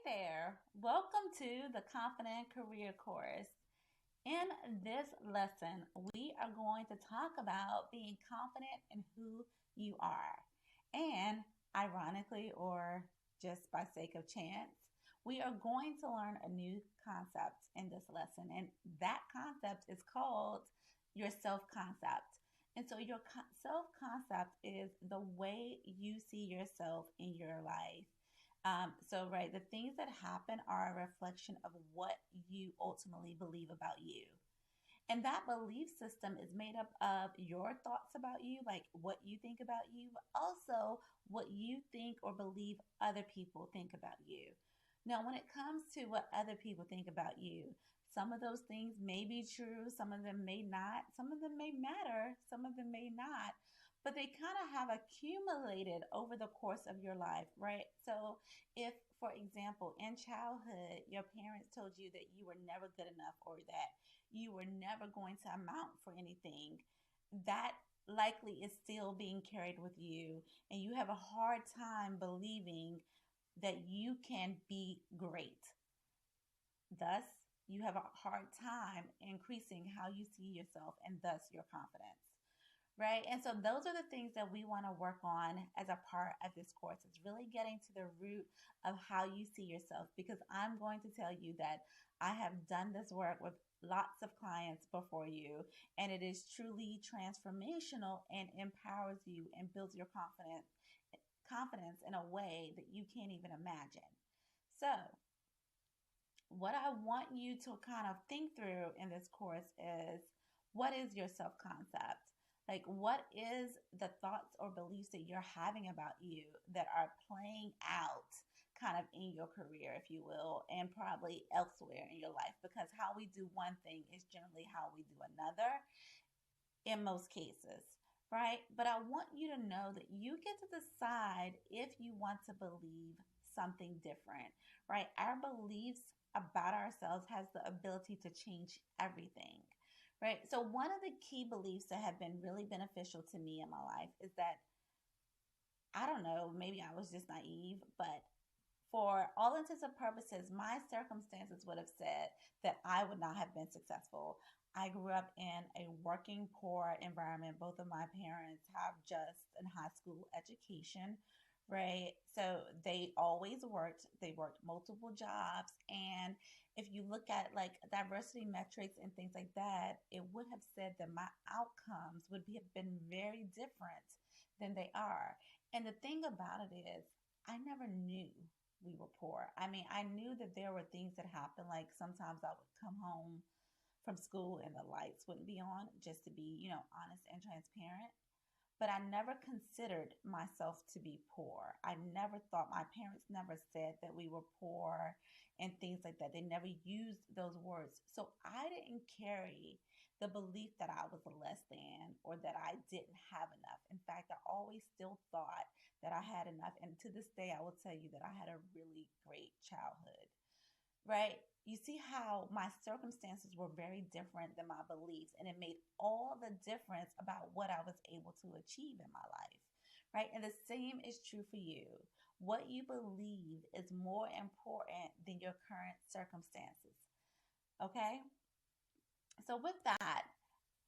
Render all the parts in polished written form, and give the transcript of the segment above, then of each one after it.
there, welcome to the Confident Career Course. In this lesson, we are going to talk about being confident in who you are. And ironically, or just by sake of chance, we are going to learn a new concept in this lesson. And that concept is called your self concept. And so, your self concept is the way you see yourself in your life. Right, the things that happen are a reflection of what you ultimately believe about you. And that belief system is made up of your thoughts about you, like what you think about you, but also what you think or believe other people think about you. Now, when it comes to what other people think about you, some of those things may be true, some of them may not, some of them may matter, some of them may not, but they kind of have accumulated over the course of your life, right? So, if, for example, in childhood, your parents told you that you were never good enough or that you were never going to amount for anything, that likely is still being carried with you, and you have a hard time believing that you can be great. Thus, you have a hard time increasing how you see yourself and thus your confidence. Right. And so those are the things that we want to work on as a part of this course. It's really getting to the root of how you see yourself, because I'm going to tell you that I have done this work with lots of clients before you, and it is truly transformational and empowers you and builds your confidence in a way that you can't even imagine. So, what I want you to kind of think through in this course is, what is your self concept? Like, what is the thoughts or beliefs that you're having about you that are playing out kind of in your career, if you will, and probably elsewhere in your life? Because how we do one thing is generally how we do another in most cases, right? But I want you to know that you get to decide if you want to believe something different, right? Our beliefs about ourselves has the ability to change everything, right? So one of the key beliefs that have been really beneficial to me in my life is that, I don't know, maybe I was just naive, but for all intents and purposes, my circumstances would have said that I would not have been successful. I grew up in a working poor environment. Both of my parents have just a high school education, right? So they always worked. They worked multiple jobs. And if you look at like diversity metrics and things like that, it would have said that my outcomes would have been very different than they are. And the thing about it is, I never knew we were poor. I mean, I knew that there were things that happened. Like sometimes I would come home from school and the lights wouldn't be on, just to be, honest and transparent. But I never considered myself to be poor. I never thought, my parents never said that we were poor and things like that. They never used those words. So I didn't carry the belief that I was less than or that I didn't have enough. In fact, I always still thought that I had enough. And to this day, I will tell you that I had a really great childhood, right? You see how my circumstances were very different than my beliefs, and it made all the difference about what I was able to achieve in my life, right? And the same is true for you. What you believe is more important than your current circumstances, okay? So, with that,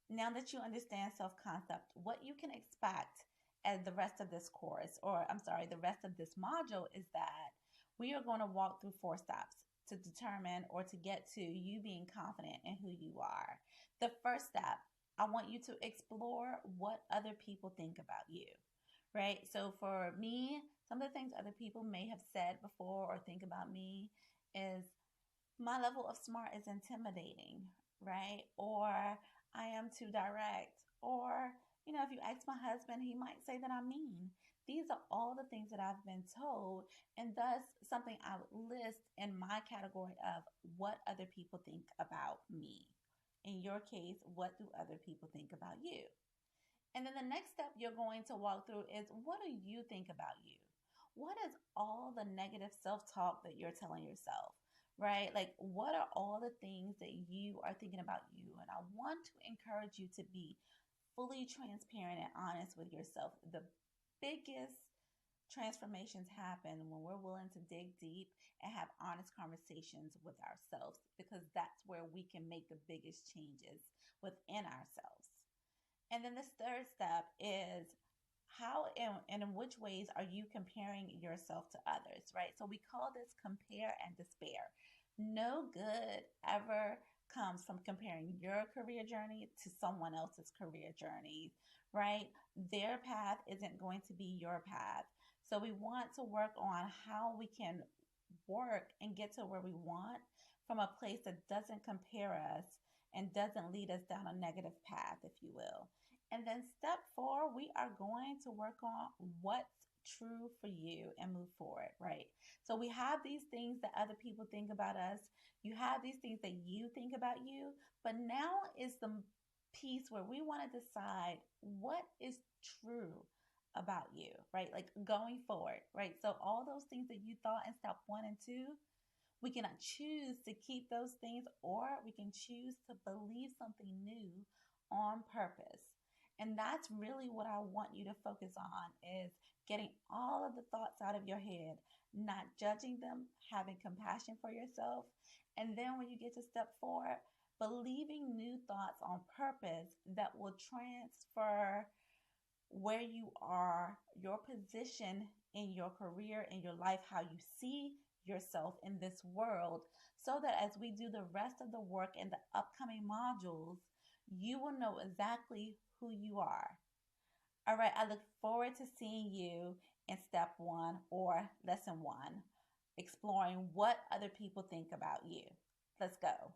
now that you understand self concept, what you can expect as the rest of this course, or I'm sorry, the rest of this module, is that we are going to walk through 4 steps to determine or to get to you being confident in who you are. The first step, I want you to explore what other people think about you, right? So for me, some of the things other people may have said before or think about me is, my level of smart is intimidating, right? Or I am too direct. Or, if you ask my husband, he might say that I'm mean. These are all the things that I've been told, and thus something I would list in my category of what other people think about me. In your case, what do other people think about you? And then the next step you're going to walk through is, what do you think about you? What is all the negative self talk that you're telling yourself, right? Like, what are all the things that you are thinking about you? And I want to encourage you to be fully transparent and honest with yourself. The biggest transformations happen when we're willing to dig deep and have honest conversations with ourselves, because that's where we can make the biggest changes within ourselves. And then this third step is how and in which ways are you comparing yourself to others, right? So we call this compare and despair. No good ever comes from comparing your career journey to someone else's career journey, right? Their path isn't going to be your path. So we want to work on how we can work and get to where we want from a place that doesn't compare us and doesn't lead us down a negative path, if you will. And then step four, we are going to work on what's true for you and move forward, right? So we have these things that other people think about us. You have these things that you think about you, but now is the piece where we want to decide what is true about you, right? Like going forward, right? So all those things that you thought in step one and two, we can choose to keep those things, or we can choose to believe something new on purpose. And that's really what I want you to focus on, is getting all of the thoughts out of your head, not judging them, having compassion for yourself. And then when you get to step four, believing new thoughts on purpose that will transfer where you are, your position in your career, in your life, how you see yourself in this world, so that as we do the rest of the work in the upcoming modules, you will know exactly who you are. All right, I look forward to seeing you in step one or lesson one, exploring what other people think about you. Let's go.